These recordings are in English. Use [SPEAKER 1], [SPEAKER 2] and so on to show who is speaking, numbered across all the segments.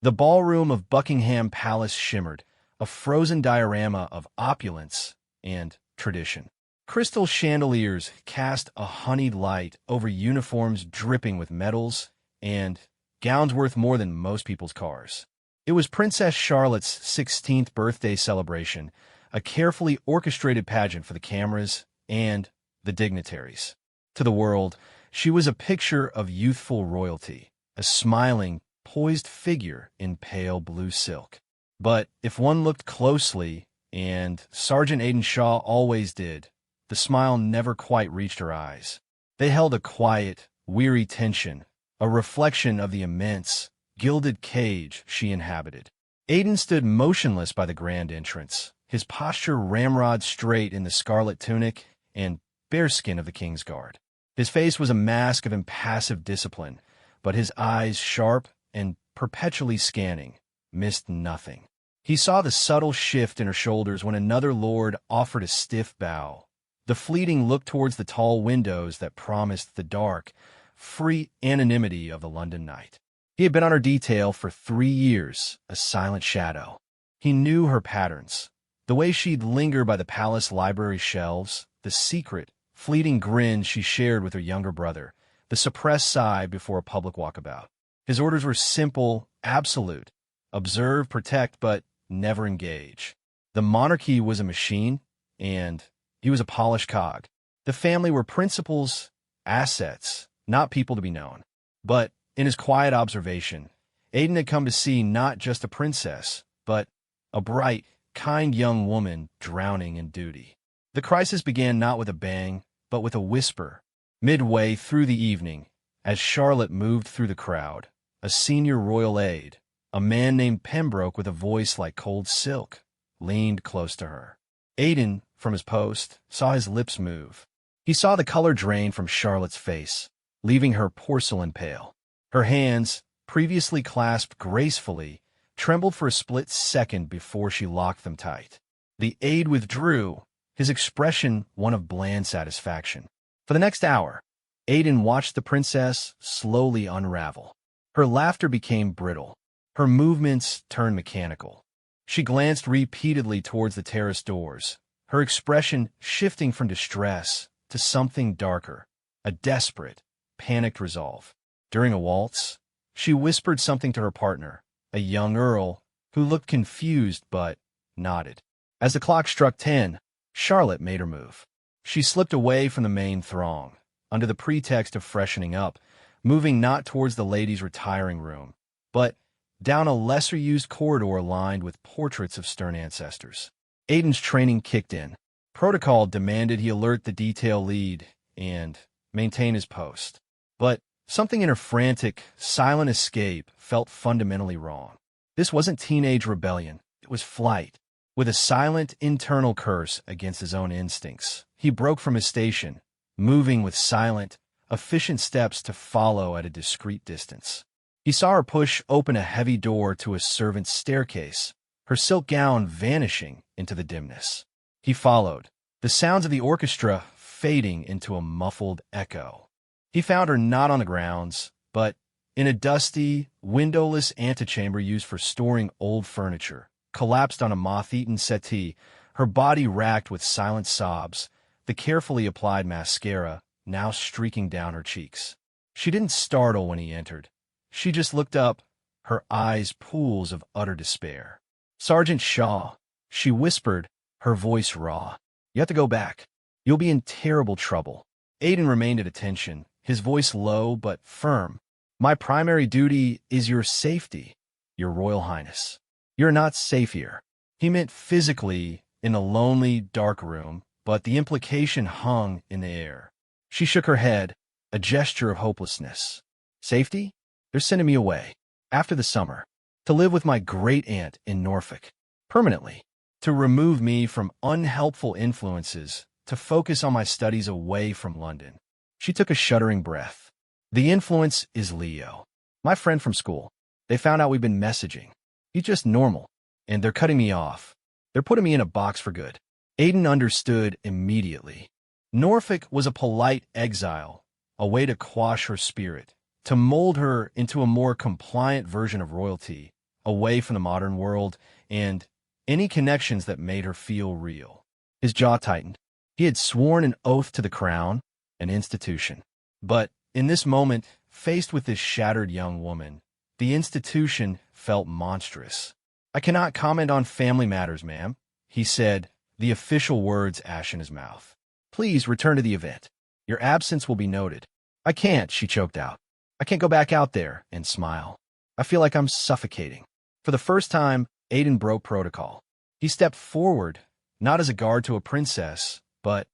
[SPEAKER 1] The ballroom of Buckingham Palace shimmered, a frozen diorama of opulence and tradition. Crystal chandeliers cast a honeyed light over uniforms dripping with medals and gowns worth more than most people's cars. It was Princess Charlotte's 16th birthday celebration, a carefully orchestrated pageant for the cameras and the dignitaries. To the world, she was a picture of youthful royalty, a smiling, poised figure in pale blue silk. But if one looked closely, and Sergeant Aidan Shaw always did, the smile never quite reached her eyes. They held a quiet, weary tension, a reflection of the immense, gilded cage she inhabited. Aidan stood motionless by the grand entrance, his posture ramrod straight in the scarlet tunic and bearskin of the King's Guard. His face was a mask of impassive discipline, but his eyes, sharp and perpetually scanning, missed nothing. He saw the subtle shift in her shoulders when another lord offered a stiff bow, the fleeting look towards the tall windows that promised the dark, free anonymity of the London night. He had been on her detail for 3 years, a silent shadow. He knew her patterns, the way she'd linger by the palace library shelves, the secret, fleeting grin she shared with her younger brother, the suppressed sigh before a public walkabout. His orders were simple, absolute. Observe, protect, but never engage. The monarchy was a machine, and he was a polished cog. The family were principles, assets, not people to be known. But in his quiet observation, Aidan had come to see not just a princess, but a bright, kind young woman drowning in duty. The crisis began not with a bang, but with a whisper. Midway through the evening, as Charlotte moved through the crowd, a senior royal aide, a man named Pembroke with a voice like cold silk, leaned close to her. Aidan, from his post, saw his lips move. He saw the color drain from Charlotte's face, leaving her porcelain pale. Her hands, previously clasped gracefully, trembled for a split second before she locked them tight. The aide withdrew, his expression one of bland satisfaction. For the next hour, Aidan watched the princess slowly unravel. Her laughter became brittle. Her movements turned mechanical. She glanced repeatedly towards the terrace doors, her expression shifting from distress to something darker, a desperate, panicked resolve. During a waltz, she whispered something to her partner, a young earl, who looked confused but nodded. As the clock struck 10, Charlotte made her move. She slipped away from the main throng, under the pretext of freshening up, moving not towards the ladies' retiring room, but down a lesser-used corridor lined with portraits of stern ancestors. Aidan's training kicked in. Protocol demanded he alert the detail lead and maintain his post. But something in her frantic, silent escape felt fundamentally wrong. This wasn't teenage rebellion. It was flight. With a silent internal curse against his own instincts, he broke from his station, moving with silent, efficient steps to follow at a discreet distance. He saw her push open a heavy door to a servant's staircase, her silk gown vanishing into the dimness. He followed, the sounds of the orchestra fading into a muffled echo. He found her not on the grounds, but in a dusty, windowless antechamber used for storing old furniture, collapsed on a moth-eaten settee, her body racked with silent sobs, the carefully applied mascara now streaking down her cheeks. She didn't startle when he entered. She just looked up, her eyes pools of utter despair. "Sergeant Shaw," she whispered, her voice raw. "You have to go back. You'll be in terrible trouble." Aidan remained at attention, his voice low but firm. "My primary duty is your safety, Your Royal Highness. You're not safe here." He meant physically in a lonely, dark room, but the implication hung in the air. She shook her head, a gesture of hopelessness. "Safety? They're sending me away, after the summer, to live with my great-aunt in Norfolk, permanently, to remove me from unhelpful influences, to focus on my studies away from London." She took a shuddering breath. "The influence is Leo, my friend from school. They found out we've been messaging. He's just normal, and they're cutting me off. They're putting me in a box for good." Aidan understood immediately. Norfolk was a polite exile, a way to quash her spirit, to mold her into a more compliant version of royalty, away from the modern world and any connections that made her feel real. His jaw tightened. He had sworn an oath to the crown, an institution. But in this moment, faced with this shattered young woman, the institution felt monstrous. "I cannot comment on family matters, ma'am," he said, the official words ash in his mouth. "Please return to the event. Your absence will be noted." "I can't," she choked out. "I can't go back out there and smile. I feel like I'm suffocating." For the first time, Aiden broke protocol. He stepped forward, not as a guard to a princess, but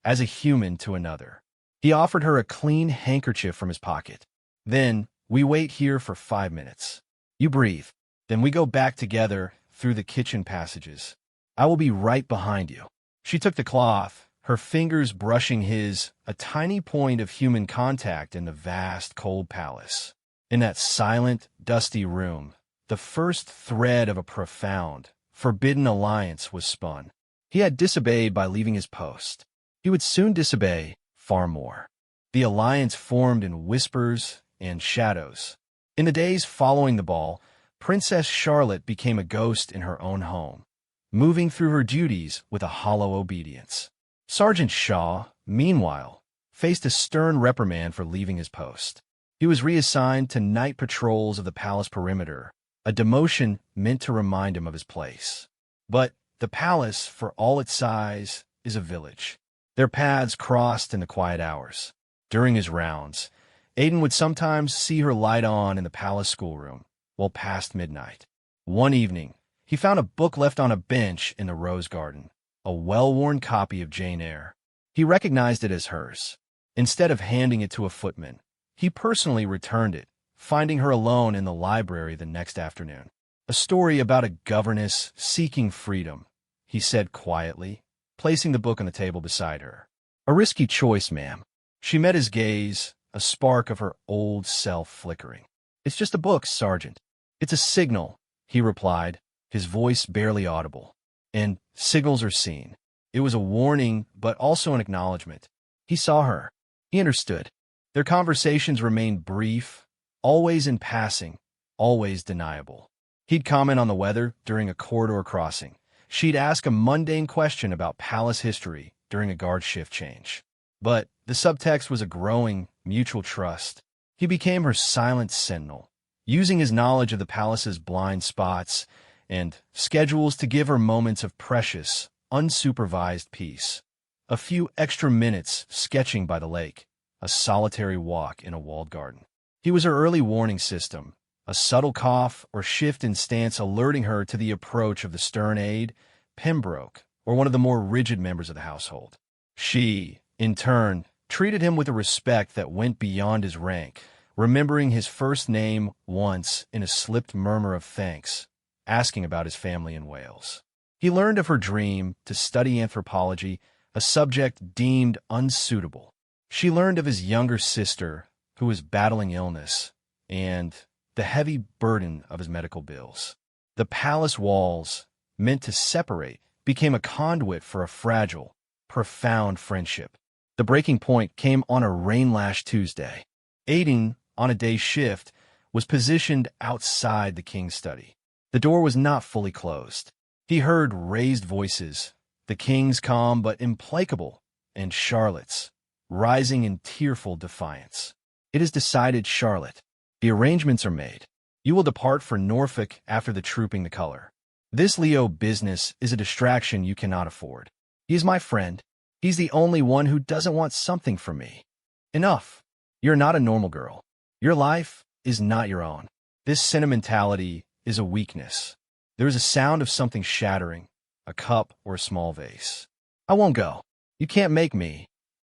[SPEAKER 1] as a human to another. He offered her a clean handkerchief from his pocket. "Then, we wait here for 5 minutes. You breathe. Then we go back together through the kitchen passages. I will be right behind you." She took the cloth, her fingers brushing his, a tiny point of human contact in the vast, cold palace. In that silent, dusty room, the first thread of a profound, forbidden alliance was spun. He had disobeyed by leaving his post. He would soon disobey far more. The alliance formed in whispers and shadows. In the days following the ball, Princess Charlotte became a ghost in her own home, moving through her duties with a hollow obedience. Sergeant Shaw, meanwhile, faced a stern reprimand for leaving his post. He was reassigned to night patrols of the palace perimeter, a demotion meant to remind him of his place. But the palace, for all its size, is a village. Their paths crossed in the quiet hours. During his rounds, Aiden would sometimes see her light on in the palace schoolroom, well past midnight. One evening, he found a book left on a bench in the rose garden, a well-worn copy of Jane Eyre. He recognized it as hers. Instead of handing it to a footman, he personally returned it, finding her alone in the library the next afternoon. "A story about a governess seeking freedom," he said quietly, placing the book on the table beside her. "A risky choice, ma'am." She met his gaze, a spark of her old self flickering. "It's just a book, Sergeant. It's a signal," he replied, his voice barely audible. "And signals are seen." It was a warning, but also an acknowledgement. He saw her. He understood. Their conversations remained brief, always in passing, always deniable. He'd comment on the weather during a corridor crossing. She'd ask a mundane question about palace history during a guard shift change. But the subtext was a growing, mutual trust. He became her silent sentinel, using his knowledge of the palace's blind spots and schedules to give her moments of precious, unsupervised peace. A few extra minutes sketching by the lake, a solitary walk in a walled garden. He was her early warning system, a subtle cough or shift in stance alerting her to the approach of the stern aide, Pembroke, or one of the more rigid members of the household. She, in turn, treated him with a respect that went beyond his rank, remembering his first name once in a slipped murmur of thanks, asking about his family in Wales. He learned of her dream to study anthropology, a subject deemed unsuitable. She learned of his younger sister, who was battling illness, and the heavy burden of his medical bills. The palace walls, meant to separate, became a conduit for a fragile, profound friendship. The breaking point came on a rain-lashed Tuesday. Aiden, on a day shift, was positioned outside the king's study. The door was not fully closed. He heard raised voices, the king's calm but implacable, and Charlotte's, rising in tearful defiance. "It is decided, Charlotte. The arrangements are made. You will depart for Norfolk after the trooping the color. This Leo business is a distraction you cannot afford. He is my friend. He's the only one who doesn't want something from me. Enough. You're not a normal girl. Your life is not your own. This sentimentality is a weakness." There is a sound of something shattering, a cup or a small vase. "I won't go. You can't make me."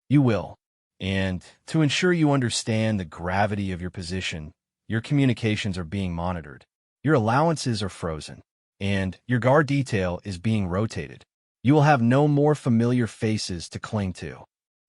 [SPEAKER 1] "You will. And to ensure you understand the gravity of your position, your communications are being monitored. Your allowances are frozen, and your guard detail is being rotated. You will have no more familiar faces to cling to."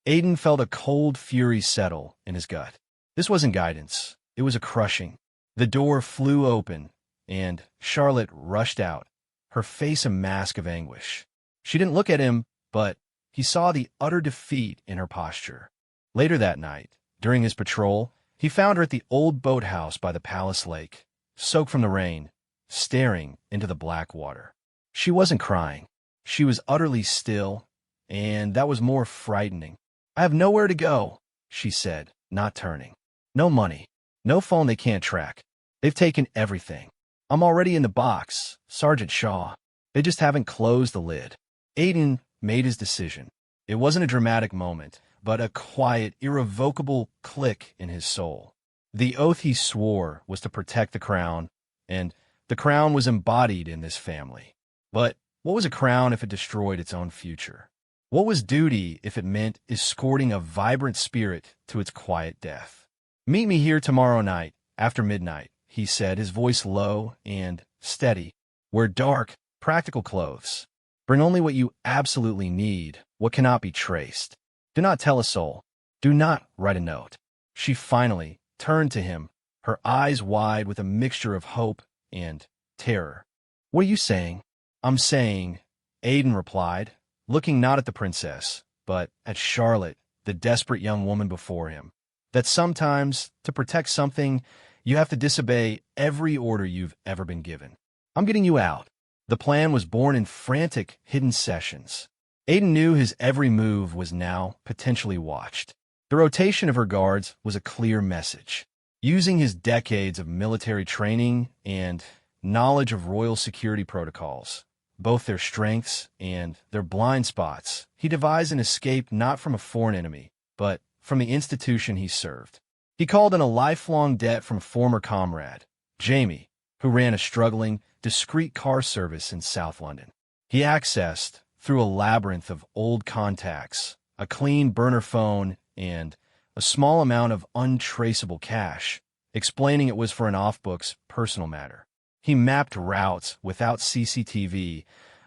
[SPEAKER 1] Aiden felt a cold fury settle in his gut. This wasn't guidance. It was a crushing. The door flew open, and Charlotte rushed out, her face a mask of anguish. She didn't look at him, but he saw the utter defeat in her posture. Later that night, during his patrol, he found her at the old boathouse by the palace lake, soaked from the rain, staring into the black water. She wasn't crying. She was utterly still, and that was more frightening. "I have nowhere to go," she said, not turning. "No money. No phone they can't track. They've taken everything. I'm already in the box, Sergeant Shaw. They just haven't closed the lid." Aiden made his decision. It wasn't a dramatic moment, but a quiet, irrevocable click in his soul. The oath he swore was to protect the crown, and the crown was embodied in this family. But what was a crown if it destroyed its own future? What was duty if it meant escorting a vibrant spirit to its quiet death? "Meet me here tomorrow night, after midnight," he said, his voice low and steady. "Wear dark, practical clothes. Bring only what you absolutely need, what cannot be traced. Do not tell a soul. Do not write a note." She finally turned to him, her eyes wide with a mixture of hope and terror. "What are you saying?" "I'm saying," Aiden replied, looking not at the princess, but at Charlotte, the desperate young woman before him, "that sometimes, to protect something, you have to disobey every order you've ever been given. I'm getting you out." The plan was born in frantic, hidden sessions. Aiden knew his every move was now potentially watched. The rotation of her guards was a clear message. Using his decades of military training and knowledge of royal security protocols, both their strengths and their blind spots, he devised an escape not from a foreign enemy, but from the institution he served. He called in a lifelong debt from a former comrade, Jamie, who ran a struggling, discreet car service in South London. He accessed, through a labyrinth of old contacts, a clean burner phone and a small amount of untraceable cash, explaining it was for an off-books personal matter. He mapped routes without CCTV,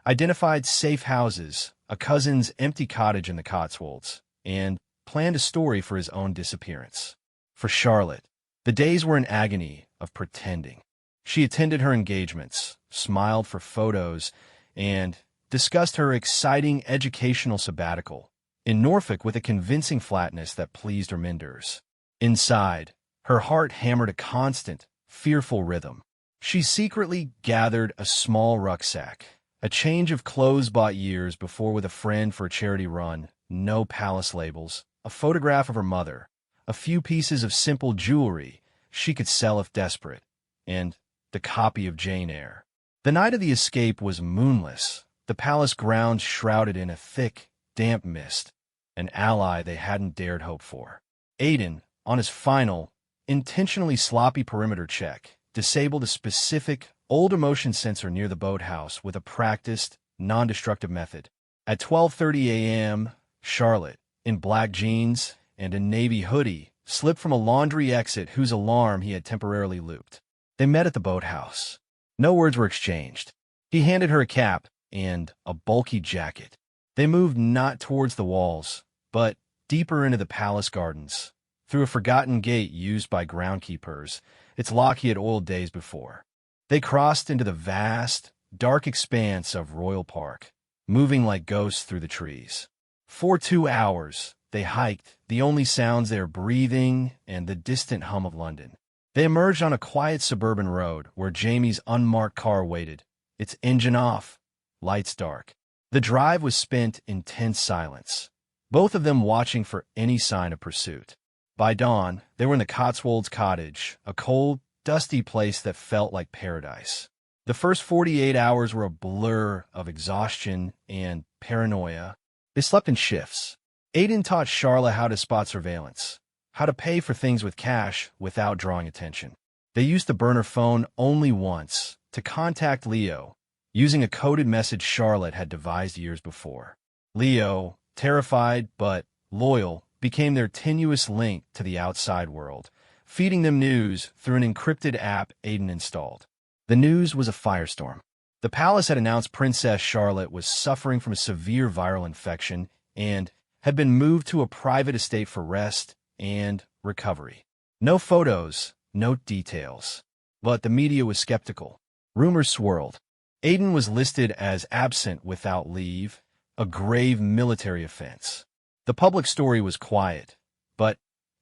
[SPEAKER 1] identified safe houses, a cousin's empty cottage in the Cotswolds, and planned a story for his own disappearance. For Charlotte, the days were an agony of pretending. She attended her engagements, smiled for photos, and discussed her exciting educational sabbatical in Norfolk with a convincing flatness that pleased her minders. Inside, her heart hammered a constant, fearful rhythm. She secretly gathered a small rucksack, a change of clothes bought years before with a friend for a charity run, no palace labels, a photograph of her mother, a few pieces of simple jewelry she could sell if desperate, and the copy of Jane Eyre. The night of the escape was moonless, the palace grounds shrouded in a thick, damp mist, an ally they hadn't dared hope for. Aiden, on his final, intentionally sloppy perimeter check, disabled a specific, older motion sensor near the boathouse with a practiced, non-destructive method. At 12:30 a.m., Charlotte, in black jeans and a navy hoodie, slipped from a laundry exit whose alarm he had temporarily looped. They met at the boathouse. No words were exchanged. He handed her a cap and a bulky jacket. They moved not towards the walls, but deeper into the palace gardens, through a forgotten gate used by groundkeepers, its lock he had oiled days before. They crossed into the vast, dark expanse of Royal Park, moving like ghosts through the trees. For 2 hours, they hiked, the only sounds their breathing and the distant hum of London. They emerged on a quiet suburban road where Jamie's unmarked car waited, its engine off, lights dark. The drive was spent in tense silence, both of them watching for any sign of pursuit. By dawn, they were in the Cotswolds cottage, a cold, dusty place that felt like paradise. The first 48 hours were a blur of exhaustion and paranoia. They slept in shifts. Aiden taught Charla how to spot surveillance, how to pay for things with cash without drawing attention. They used the burner phone only once, to contact Leo, using a coded message Charlotte had devised years before. Leo, terrified but loyal, became their tenuous link to the outside world, feeding them news through an encrypted app Aiden installed. The news was a firestorm. The palace had announced Princess Charlotte was suffering from a severe viral infection and had been moved to a private estate for rest and recovery. No photos, no details. But the media was skeptical. Rumors swirled. Aiden was listed as absent without leave, a grave military offense. The public story was quiet, but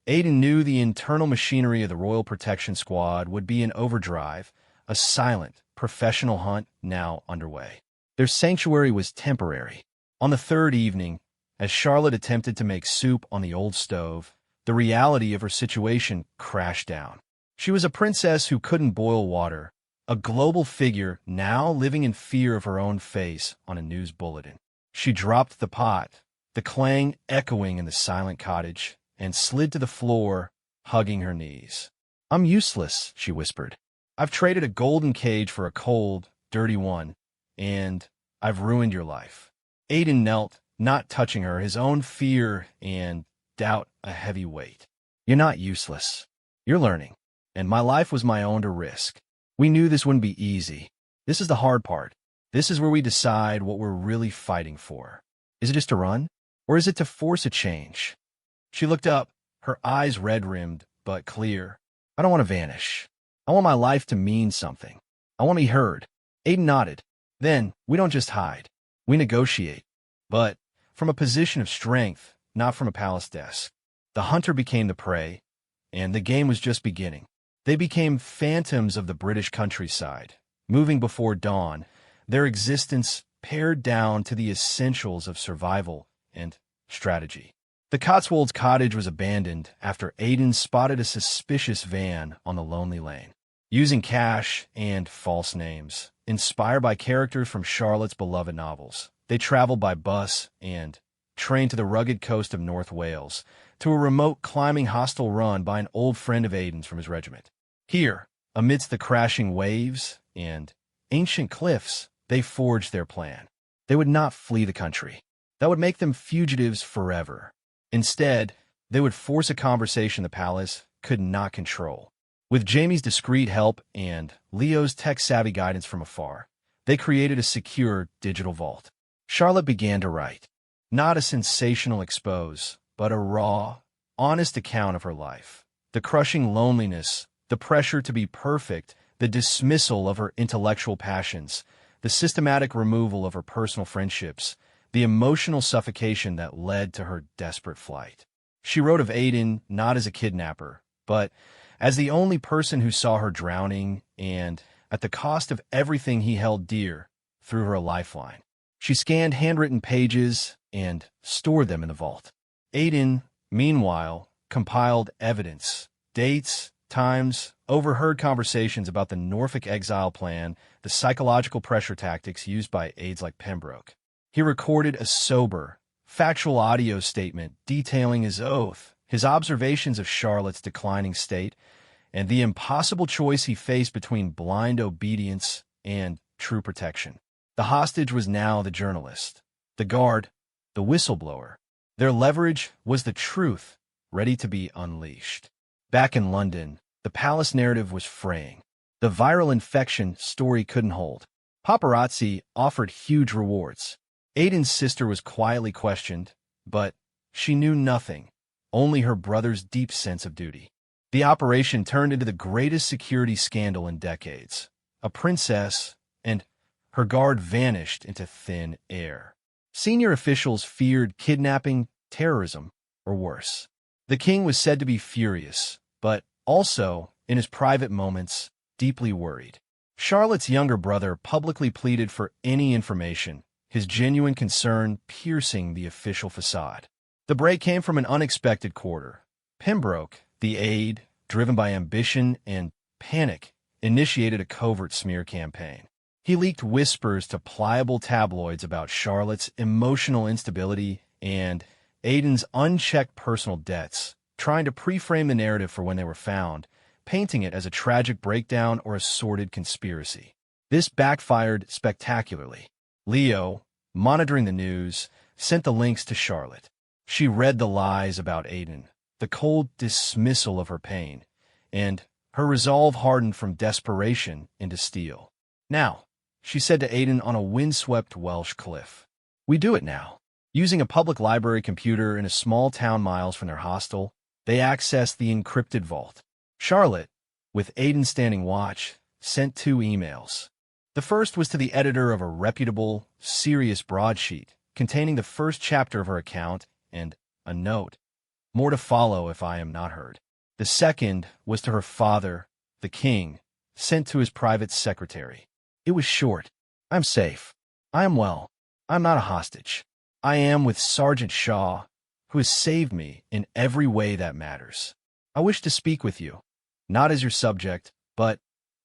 [SPEAKER 1] Aiden knew the internal machinery of the Royal Protection Squad would be in overdrive, a silent, professional hunt now underway. Their sanctuary was temporary. On the third evening, as Charlotte attempted to make soup on the old stove, the reality of her situation crashed down. She was a princess who couldn't boil water, a global figure now living in fear of her own face on a news bulletin. She dropped the pot, the clang echoing in the silent cottage, and slid to the floor, hugging her knees. "I'm useless," she whispered. "I've traded a golden cage for a cold, dirty one, and I've ruined your life." Aiden knelt, not touching her, his own fear and doubt a heavy weight. "You're not useless. You're learning, and my life was my own to risk. We knew this wouldn't be easy. This is the hard part. This is where we decide what we're really fighting for. Is it just to run, or is it to force a change?" She looked up, her eyes red-rimmed but clear. "I don't want to vanish. I want my life to mean something. I want to be heard." Aiden nodded. "Then, we don't just hide. We negotiate. But from a position of strength, not from a palace desk." The hunter became the prey, and the game was just beginning. They became phantoms of the British countryside, moving before dawn, their existence pared down to the essentials of survival and strategy. The Cotswolds cottage was abandoned after Aiden spotted a suspicious van on the lonely lane. Using cash and false names, inspired by characters from Charlotte's beloved novels, they traveled by bus and train to the rugged coast of North Wales, to a remote climbing hostel run by an old friend of Aiden's from his regiment. Here, amidst the crashing waves and ancient cliffs, they forged their plan. They would not flee the country. That would make them fugitives forever. Instead, they would force a conversation the palace could not control. With Jamie's discreet help and Leo's tech-savvy guidance from afar, they created a secure digital vault. Charlotte began to write. Not a sensational expose, but a raw, honest account of her life. The crushing loneliness, the pressure to be perfect, the dismissal of her intellectual passions, the systematic removal of her personal friendships, the emotional suffocation that led to her desperate flight. She wrote of Aiden not as a kidnapper, but as the only person who saw her drowning and, at the cost of everything he held dear, threw her a lifeline. She scanned handwritten pages and stored them in the vault. Aiden, meanwhile, compiled evidence, dates, times, overheard conversations about the Norfolk exile plan, the psychological pressure tactics used by aides like Pembroke. He recorded a sober, factual audio statement detailing his oath, his observations of Charlotte's declining state, and the impossible choice he faced between blind obedience and true protection. The hostage was now the journalist, the guard, the whistleblower. Their leverage was the truth, ready to be unleashed. Back in London, the palace narrative was fraying. The viral infection story couldn't hold. Paparazzi offered huge rewards. Aiden's sister was quietly questioned, but she knew nothing, only her brother's deep sense of duty. The operation turned into the greatest security scandal in decades. A princess and her guard vanished into thin air. Senior officials feared kidnapping, terrorism, or worse. The king was said to be furious, but also, in his private moments, deeply worried. Charlotte's younger brother publicly pleaded for any information, his genuine concern piercing the official facade. The break came from an unexpected quarter. Pembroke, the aide, driven by ambition and panic, initiated a covert smear campaign. He leaked whispers to pliable tabloids about Charlotte's emotional instability and Aiden's unchecked personal debts, trying to pre-frame the narrative for when they were found, painting it as a tragic breakdown or a sordid conspiracy. This backfired spectacularly. Leo, monitoring the news, sent the links to Charlotte. She read the lies about Aiden, the cold dismissal of her pain, and her resolve hardened from desperation into steel. "Now," she said to Aiden on a windswept Welsh cliff. "We do it now." Using a public library computer in a small town miles from their hostel, they accessed the encrypted vault. Charlotte, with Aiden standing watch, sent 2 emails. The first was to the editor of a reputable, serious broadsheet containing the first chapter of her account and a note, "More to follow if I am not heard." The second was to her father, the king, sent to his private secretary. It was short. I'm safe. I am well. I'm not a hostage. I am with Sergeant Shaw, who has saved me in every way that matters. I wish to speak with you, not as your subject, but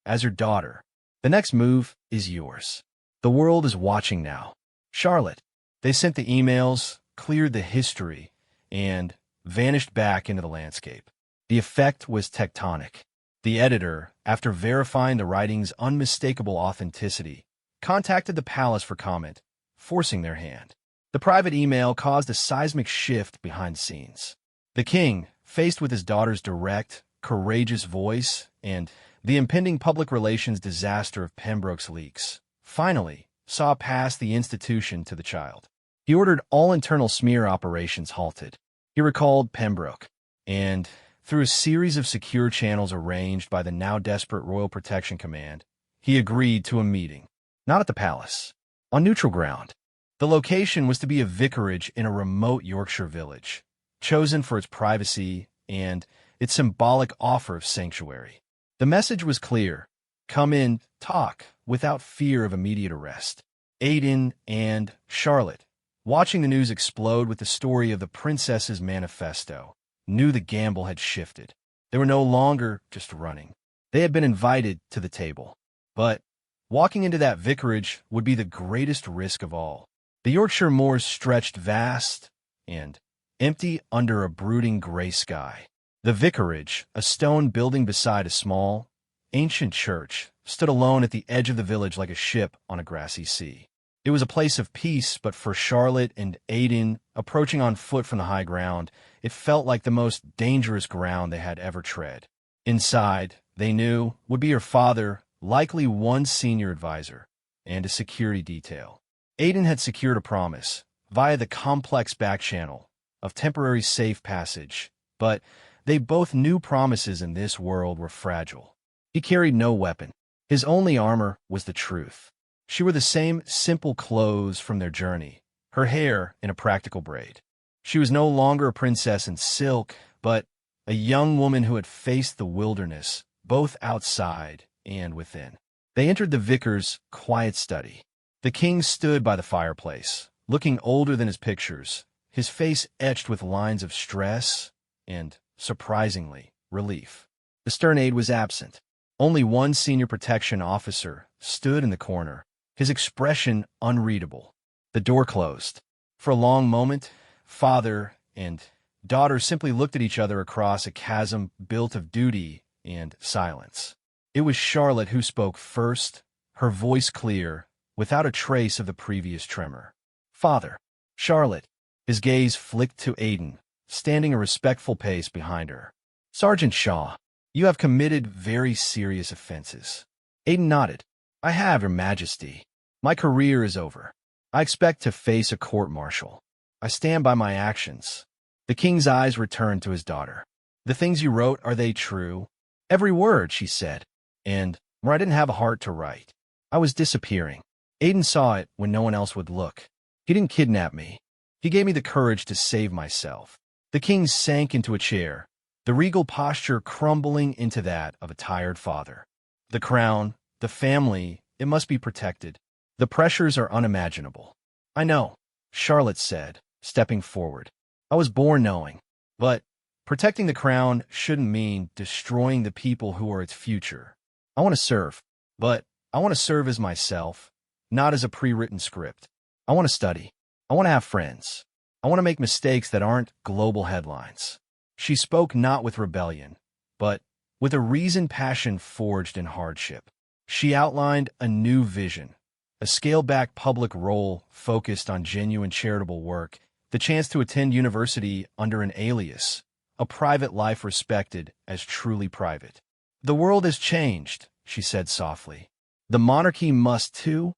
[SPEAKER 1] as your daughter. The next move is yours. The world is watching now. Charlotte. They sent the emails, cleared the history, and vanished back into the landscape. The effect was tectonic. The editor, after verifying the writing's unmistakable authenticity, contacted the palace for comment, forcing their hand. The private email caused a seismic shift behind the scenes. The king, faced with his daughter's direct, courageous voice and the impending public relations disaster of Pembroke's leaks, finally saw past the institution to the child. He ordered all internal smear operations halted. He recalled Pembroke, and through a series of secure channels arranged by the now desperate Royal Protection Command, he agreed to a meeting. Not at the palace. On neutral ground. The location was to be a vicarage in a remote Yorkshire village, chosen for its privacy and its symbolic offer of sanctuary. The message was clear. Come in, talk, without fear of immediate arrest. Aidan and Charlotte, watching the news explode with the story of the princess's manifesto, knew the gamble had shifted. They were no longer just running. They had been invited to the table. But walking into that vicarage would be the greatest risk of all. The Yorkshire moors stretched vast and empty under a brooding gray sky. The vicarage, a stone building beside a small, ancient church, stood alone at the edge of the village like a ship on a grassy sea. It was a place of peace, but for Charlotte and Aidan, approaching on foot from the high ground, it felt like the most dangerous ground they had ever tread. Inside, they knew, would be her father, likely one senior advisor, and a security detail. Aidan had secured a promise, via the complex back channel, of temporary safe passage, but they both knew promises in this world were fragile. He carried no weapon. His only armor was the truth. She wore the same simple clothes from their journey, her hair in a practical braid. She was no longer a princess in silk, but a young woman who had faced the wilderness, both outside and within. They entered the vicar's quiet study. The king stood by the fireplace, looking older than his pictures, his face etched with lines of stress and, surprisingly, relief. The stern aide was absent. Only one senior protection officer stood in the corner, his expression unreadable. The door closed. For a long moment, father and daughter simply looked at each other across a chasm built of duty and silence. It was Charlotte who spoke first, her voice clear, without a trace of the previous tremor. Father. Charlotte. His gaze flicked to Aidan, standing a respectful pace behind her. Sergeant Shaw, you have committed very serious offenses. Aidan nodded. I have, Your Majesty. My career is over. I expect to face a court-martial. I stand by my actions. The king's eyes returned to his daughter. The things you wrote, are they true? Every word, she said. And where I didn't have a heart to write. I was disappearing. Aidan saw it when no one else would look. He didn't kidnap me. He gave me the courage to save myself. The king sank into a chair, the regal posture crumbling into that of a tired father. The crown, the family, it must be protected. The pressures are unimaginable. I know, Charlotte said, stepping forward. I was born knowing. But protecting the crown shouldn't mean destroying the people who are its future. I want to serve, but I want to serve as myself, not as a pre-written script. I want to study. I want to have friends. I want to make mistakes that aren't global headlines. She spoke not with rebellion, but with a reasoned passion forged in hardship. She outlined a new vision, a scaled-back public role focused on genuine charitable work, the chance to attend university under an alias, a private life respected as truly private. The world has changed, she said softly. The monarchy must too,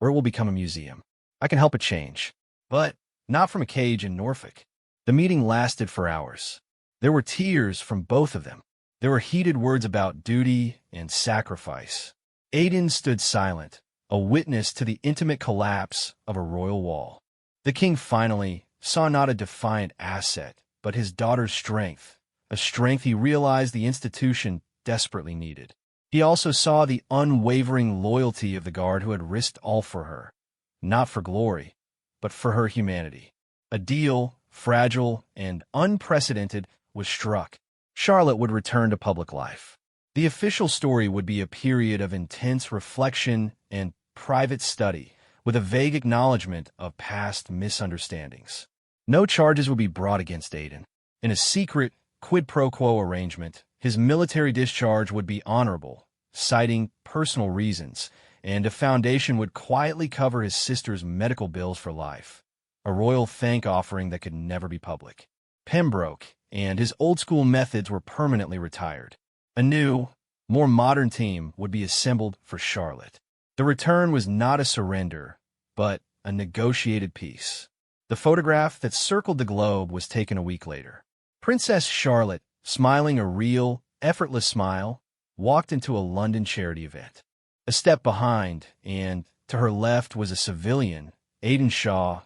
[SPEAKER 1] or it will become a museum. I can help it change, but not from a cage in Norfolk. The meeting lasted for hours. There were tears from both of them. There were heated words about duty and sacrifice. Aidan stood silent, a witness to the intimate collapse of a royal wall. The king finally saw not a defiant asset, but his daughter's strength, a strength he realized the institution desperately needed. He also saw the unwavering loyalty of the guard who had risked all for her, not for glory, but for her humanity. A deal, fragile and unprecedented, was struck. Charlotte would return to public life. The official story would be a period of intense reflection and private study, with a vague acknowledgement of past misunderstandings. No charges would be brought against Aiden. In a secret, quid pro quo arrangement, his military discharge would be honorable, citing personal reasons, and a foundation would quietly cover his sister's medical bills for life, a royal thank offering that could never be public. Pembroke and his old-school methods were permanently retired. A new, more modern team would be assembled for Charlotte. The return was not a surrender, but a negotiated peace. The photograph that circled the globe was taken a week later. Princess Charlotte, smiling a real, effortless smile, walked into a London charity event. A step behind, and to her left was a civilian, Aiden Shaw,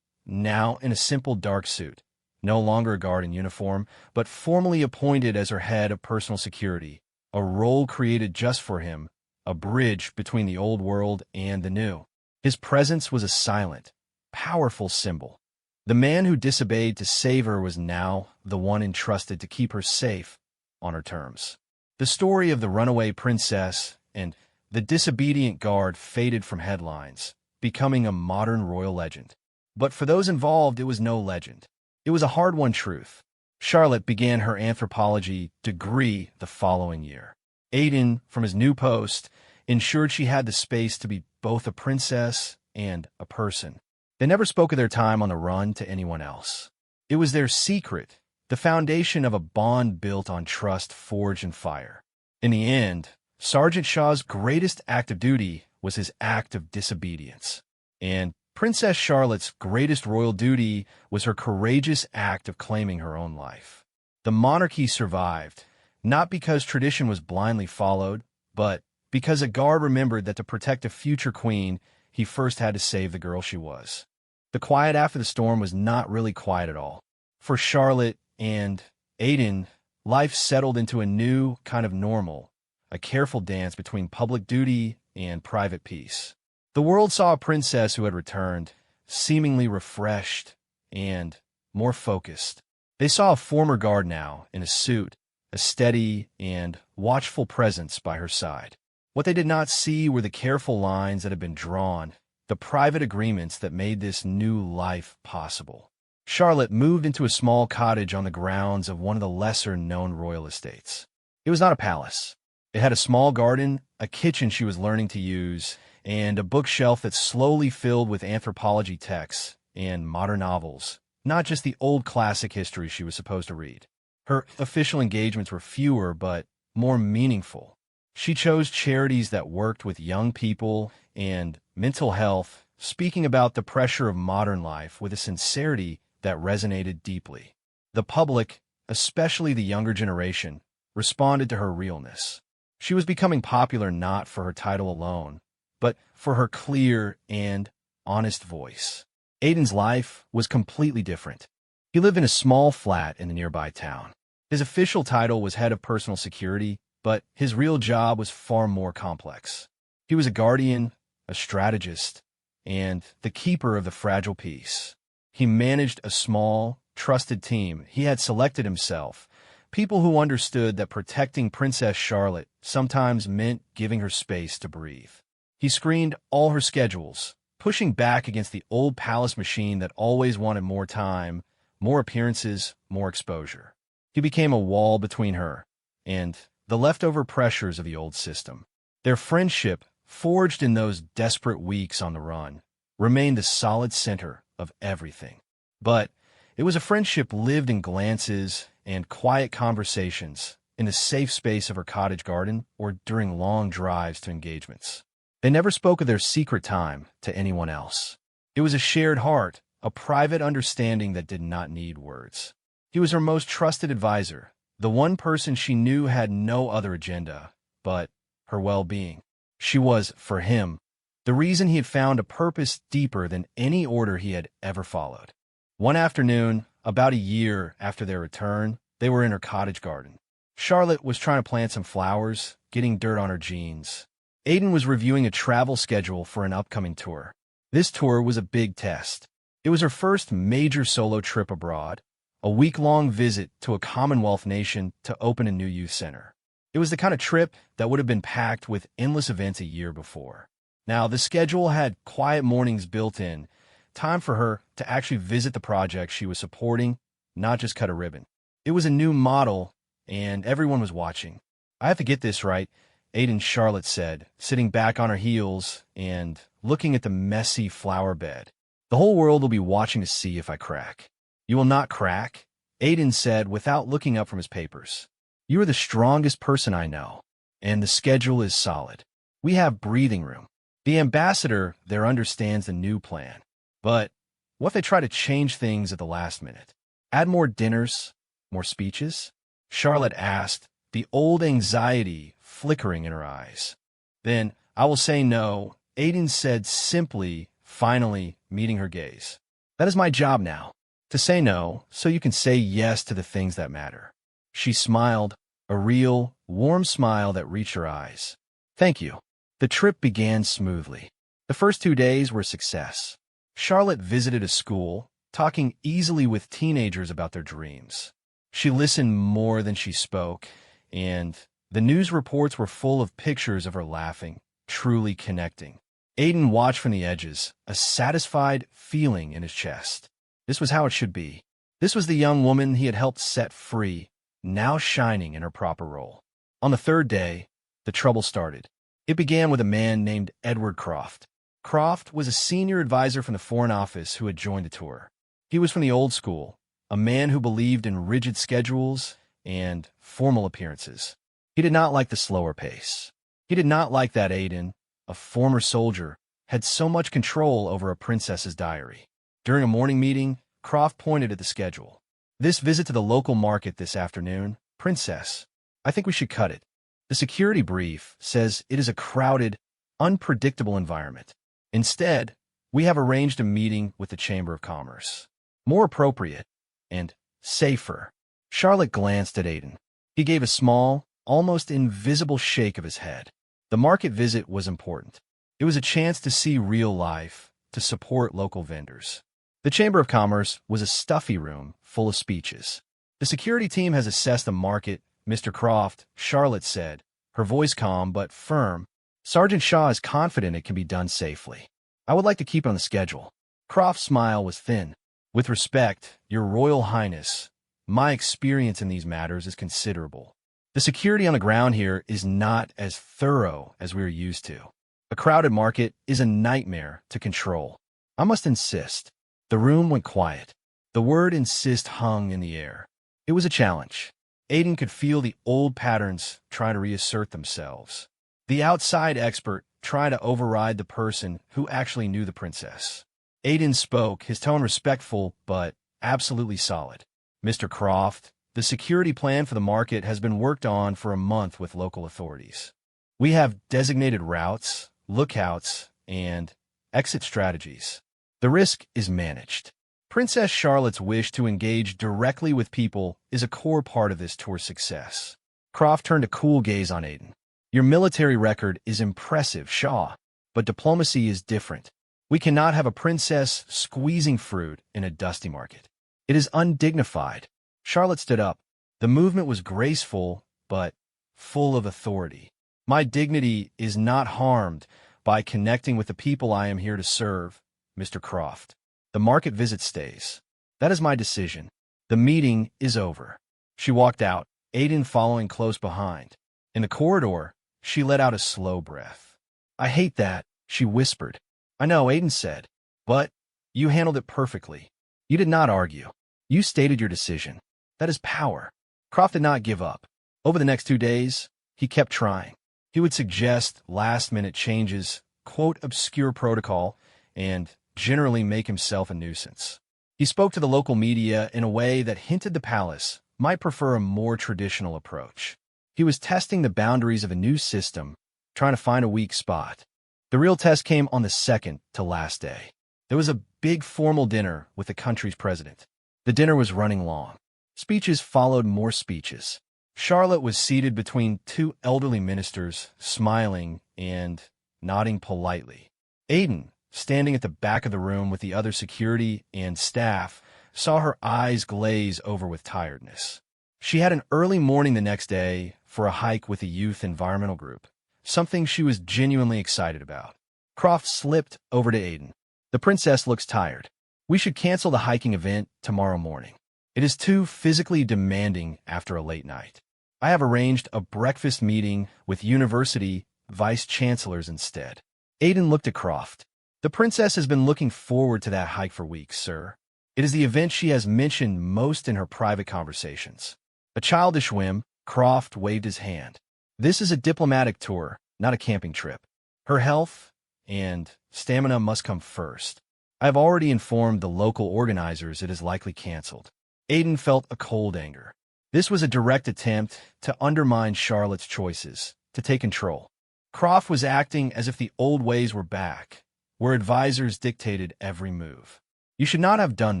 [SPEAKER 1] now in a simple dark suit, no longer a guard in uniform, but formally appointed as her head of personal security, a role created just for him, a bridge between the old world and the new. His presence was a silent, powerful symbol. The man who disobeyed to save her was now the one entrusted to keep her safe on her terms. The story of the runaway princess and the disobedient guard faded from headlines, becoming a modern royal legend. But for those involved, it was no legend. It was a hard-won truth. Charlotte began her anthropology degree the following year. Aiden, from his new post, ensured she had the space to be both a princess and a person. They never spoke of their time on the run to anyone else. It was their secret, the foundation of a bond built on trust forged in fire. In the end, Sergeant Shaw's greatest act of duty was his act of disobedience. And Princess Charlotte's greatest royal duty was her courageous act of claiming her own life. The monarchy survived, not because tradition was blindly followed, but because a guard remembered that to protect a future queen, he first had to save the girl she was. The quiet after the storm was not really quiet at all. For Charlotte and Aiden, life settled into a new kind of normal, a careful dance between public duty and private peace. The world saw a princess who had returned, seemingly refreshed and more focused. They saw a former guard now, in a suit, a steady and watchful presence by her side. What they did not see were the careful lines that had been drawn, the private agreements that made this new life possible. Charlotte moved into a small cottage on the grounds of one of the lesser-known royal estates. It was not a palace. It had a small garden, a kitchen she was learning to use, and a bookshelf that slowly filled with anthropology texts and modern novels, not just the old classic history she was supposed to read. Her official engagements were fewer but more meaningful. She chose charities that worked with young people and mental health, speaking about the pressure of modern life with a sincerity that resonated deeply. The public, especially the younger generation, responded to her realness. She was becoming popular not for her title alone, but for her clear and honest voice. Aiden's life was completely different. He lived in a small flat in the nearby town. His official title was head of personal security, but his real job was far more complex. He was a guardian, a strategist, and the keeper of the fragile peace. He managed a small, trusted team he had selected himself, people who understood that protecting Princess Charlotte sometimes meant giving her space to breathe. He screened all her schedules, pushing back against the old palace machine that always wanted more time, more appearances, more exposure. He became a wall between her and the leftover pressures of the old system. Their friendship, forged in those desperate weeks on the run, remained the solid center of everything. But it was a friendship lived in glances and quiet conversations in the safe space of her cottage garden or during long drives to engagements. They never spoke of their secret time to anyone else. It was a shared heart, a private understanding that did not need words. He was her most trusted advisor, the one person she knew had no other agenda but her well-being. She was, for him, the reason he had found a purpose deeper than any order he had ever followed. One afternoon, about a year after their return, they were in her cottage garden. Charlotte was trying to plant some flowers, getting dirt on her jeans. Aiden was reviewing a travel schedule for an upcoming tour. This tour was a big test. It was her first major solo trip abroad, a week-long visit to a Commonwealth nation to open a new youth center. It was the kind of trip that would have been packed with endless events a year before. Now, the schedule had quiet mornings built in, time for her to actually visit the project she was supporting, not just cut a ribbon. It was a new model, and everyone was watching. I have to get this right, Aiden Charlotte said, sitting back on her heels and looking at the messy flower bed. The whole world will be watching to see if I crack. You will not crack, Aiden said without looking up from his papers. You are the strongest person I know, and the schedule is solid. We have breathing room. The ambassador there understands the new plan. But what if they try to change things at the last minute? Add more dinners, more speeches? Charlotte asked, the old anxiety flickering in her eyes. Then, I will say no, Aiden said simply, finally meeting her gaze. That is my job now, to say no so you can say yes to the things that matter. She smiled, a real, warm smile that reached her eyes. Thank you. The trip began smoothly. The first 2 days were a success. Charlotte visited a school, talking easily with teenagers about their dreams. She listened more than she spoke, and the news reports were full of pictures of her laughing, truly connecting. Aiden watched from the edges, a satisfied feeling in his chest. This was how it should be. This was the young woman he had helped set free, now shining in her proper role. On the third day, the trouble started. It began with a man named Edward Croft. Croft was a senior advisor from the Foreign Office who had joined the tour. He was from the old school, a man who believed in rigid schedules and formal appearances. He did not like the slower pace. He did not like that Aiden, a former soldier, had so much control over a princess's diary. During a morning meeting, Croft pointed at the schedule. This visit to the local market this afternoon, Princess, I think we should cut it. The security brief says it is a crowded, unpredictable environment. Instead, we have arranged a meeting with the Chamber of Commerce. More appropriate and safer. Charlotte glanced at Aiden. He gave a small, almost invisible shake of his head. The market visit was important. It was a chance to see real life, to support local vendors. The Chamber of Commerce was a stuffy room full of speeches. The security team has assessed the market, Mr. Croft, Charlotte said, her voice calm but firm. Sergeant Shaw is confident it can be done safely. I would like to keep it on the schedule. Croft's smile was thin. With respect, Your Royal Highness, my experience in these matters is considerable. The security on the ground here is not as thorough as we are used to. A crowded market is a nightmare to control. I must insist. The room went quiet. The word insist hung in the air. It was a challenge. Aiden could feel the old patterns trying to reassert themselves. The outside expert trying to override the person who actually knew the princess. Aiden spoke, his tone respectful but absolutely solid. Mr. Croft, the security plan for the market has been worked on for a month with local authorities. We have designated routes, lookouts, and exit strategies. The risk is managed. Princess Charlotte's wish to engage directly with people is a core part of this tour's success. Croft turned a cool gaze on Aiden. Your military record is impressive, Shaw, but diplomacy is different. We cannot have a princess squeezing fruit in a dusty market. It is undignified. Charlotte stood up. The movement was graceful, but full of authority. My dignity is not harmed by connecting with the people I am here to serve, Mr. Croft. The market visit stays. That is my decision. The meeting is over. She walked out, Aiden following close behind. In the corridor, she let out a slow breath. I hate that, she whispered. I know, Aiden said, but you handled it perfectly. You did not argue. You stated your decision. That is power. Croft did not give up. Over the next 2 days, he kept trying. He would suggest last-minute changes, quote obscure protocol, and generally make himself a nuisance. He spoke to the local media in a way that hinted the palace might prefer a more traditional approach. He was testing the boundaries of a new system, trying to find a weak spot. The real test came on the second to last day. There was a big formal dinner with the country's president. The dinner was running long. Speeches followed more speeches. Charlotte was seated between two elderly ministers, smiling and nodding politely. Aiden, standing at the back of the room with the other security and staff, saw her eyes glaze over with tiredness. She had an early morning the next day for a hike with a youth environmental group, something she was genuinely excited about. Croft slipped over to Aiden. "The princess looks tired. We should cancel the hiking event tomorrow morning. It is too physically demanding after a late night. I have arranged a breakfast meeting with university vice-chancellors instead." Aiden looked at Croft. "The princess has been looking forward to that hike for weeks, sir. It is the event she has mentioned most in her private conversations." A childish whim, Croft waved his hand. "This is a diplomatic tour, not a camping trip. Her health and stamina must come first. I have already informed the local organizers it is likely canceled." Aiden felt a cold anger. This was a direct attempt to undermine Charlotte's choices, to take control. Croft was acting as if the old ways were back, where advisors dictated every move. "You should not have done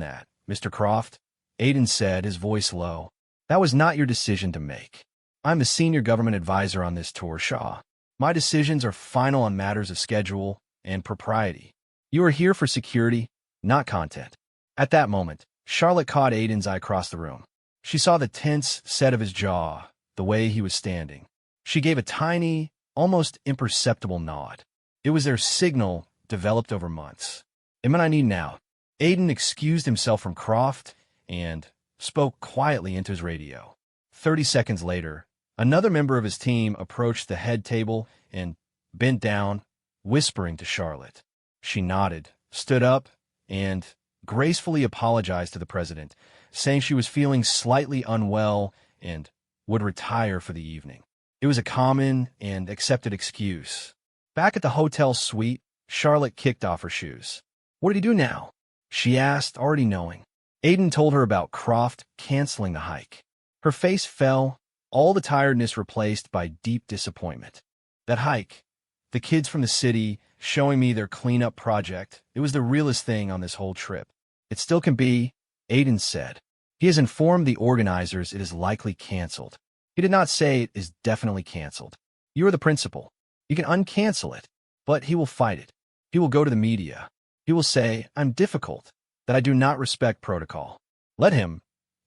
[SPEAKER 1] that, Mr. Croft," Aiden said, his voice low. "That was not your decision to make. I'm the senior government advisor on this tour, Shaw. My decisions are final on matters of schedule and propriety. You are here for security, not content." At that moment, Charlotte caught Aiden's eye across the room. She saw the tense set of his jaw, the way he was standing. She gave a tiny, almost imperceptible nod. It was their signal developed over months. "Am I need now?" Aiden excused himself from Croft and spoke quietly into his radio. 30 seconds later, another member of his team approached the head table and bent down, whispering to Charlotte. She nodded, stood up, and gracefully apologized to the president, saying she was feeling slightly unwell and would retire for the evening. It was a common and accepted excuse. Back at the hotel suite, Charlotte kicked off her shoes. "What did he do now?" she asked, already knowing. Aiden told her about Croft canceling the hike. Her face fell, all the tiredness replaced by deep disappointment. "That hike, the kids from the city showing me their cleanup project, it was the realest thing on this whole trip." "It still can be," Aiden said. "He has informed the organizers it is likely canceled. He did not say it is definitely canceled. You are the principal. You can uncancel it, but he will fight it. He will go to the media. He will say, I'm difficult, that I do not respect protocol. Let him,"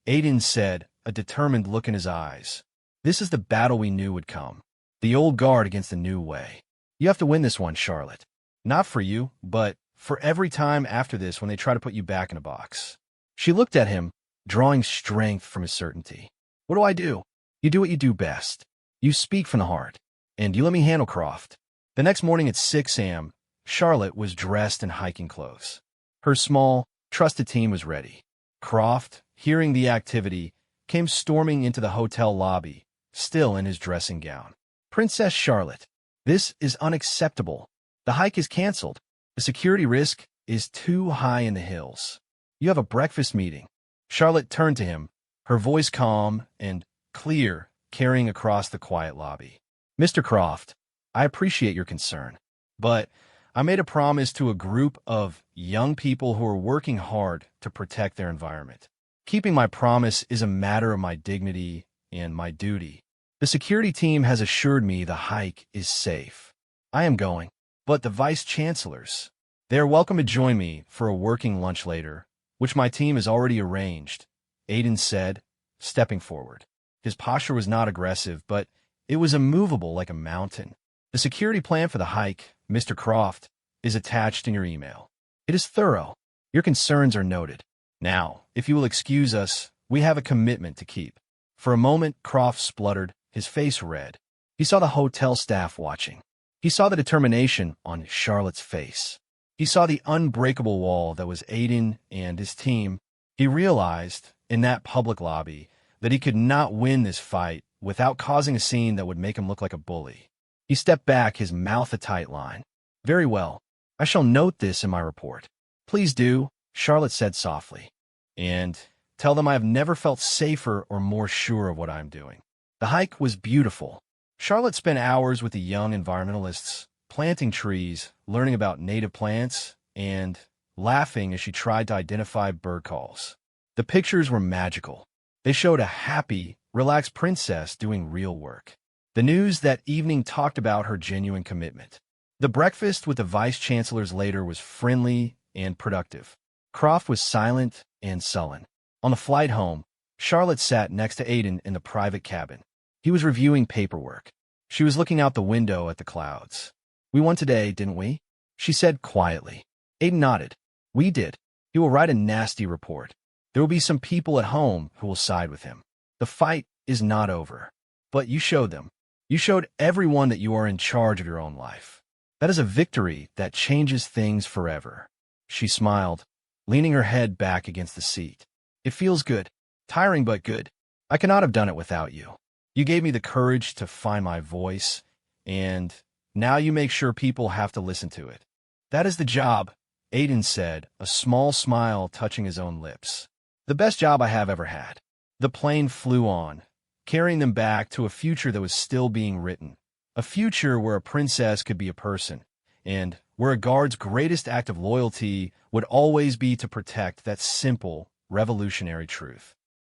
[SPEAKER 1] Aiden said, a determined look in his eyes. "This is the battle we knew would come. The old guard against the new way. You have to win this one, Charlotte. Not for you, but for every time after this when they try to put you back in a box." She looked at him, drawing strength from his certainty. "What do I do?" "You do what you do best. You speak from the heart. And you let me handle Croft." The next morning at 6 a.m., Charlotte was dressed in hiking clothes. Her small, trusted team was ready. Croft, hearing the activity, came storming into the hotel lobby, still in his dressing gown. "Princess Charlotte, this is unacceptable. The hike is canceled. The security risk is too high in the hills. You have a breakfast meeting." Charlotte turned to him, her voice calm and clear, carrying across the quiet lobby. "Mr. Croft, I appreciate your concern, but I made a promise to a group of young people who are working hard to protect their environment. Keeping my promise is a matter of my dignity and my duty. The security team has assured me the hike is safe. I am going, but the vice-chancellors, they are welcome to join me for a working lunch later, which my team has already arranged," Aiden said, stepping forward. His posture was not aggressive, but it was immovable like a mountain. "The security plan for the hike, Mr. Croft, is attached in your email. It is thorough. Your concerns are noted. Now, if you will excuse us, we have a commitment to keep." For a moment, Croft spluttered, his face red. He saw the hotel staff watching. He saw the determination on Charlotte's face. He saw the unbreakable wall that was Aiden and his team. He realized, in that public lobby, that he could not win this fight without causing a scene that would make him look like a bully. He stepped back, his mouth a tight line. "Very well. I shall note this in my report." "Please do," Charlotte said softly. "And tell them I have never felt safer or more sure of what I am doing." The hike was beautiful. Charlotte spent hours with the young environmentalists, planting trees, learning about native plants, and laughing as she tried to identify bird calls. The pictures were magical. They showed a happy, relaxed princess doing real work. The news that evening talked about her genuine commitment. The breakfast with the vice-chancellors later was friendly and productive. Croft was silent and sullen. On the flight home, Charlotte sat next to Aiden in the private cabin. He was reviewing paperwork. She was looking out the window at the clouds. "We won today, didn't we?" she said quietly. Aiden nodded. "We did. He will write a nasty report. There will be some people at home who will side with him. The fight is not over. But you showed them. You showed everyone that you are in charge of your own life. That is a victory that changes things forever." She smiled, leaning her head back against the seat. "It feels good. Tiring but good. I cannot have done it without you. You gave me the courage to find my voice, and now you make sure people have to listen to it. That is the job," Aiden said, a small smile touching his own lips. "The best job I have ever had." The plane flew on, carrying them back to a future that was still being written. A future where a princess could be a person, and where a guard's greatest act of loyalty would always be to protect that simple, revolutionary truth.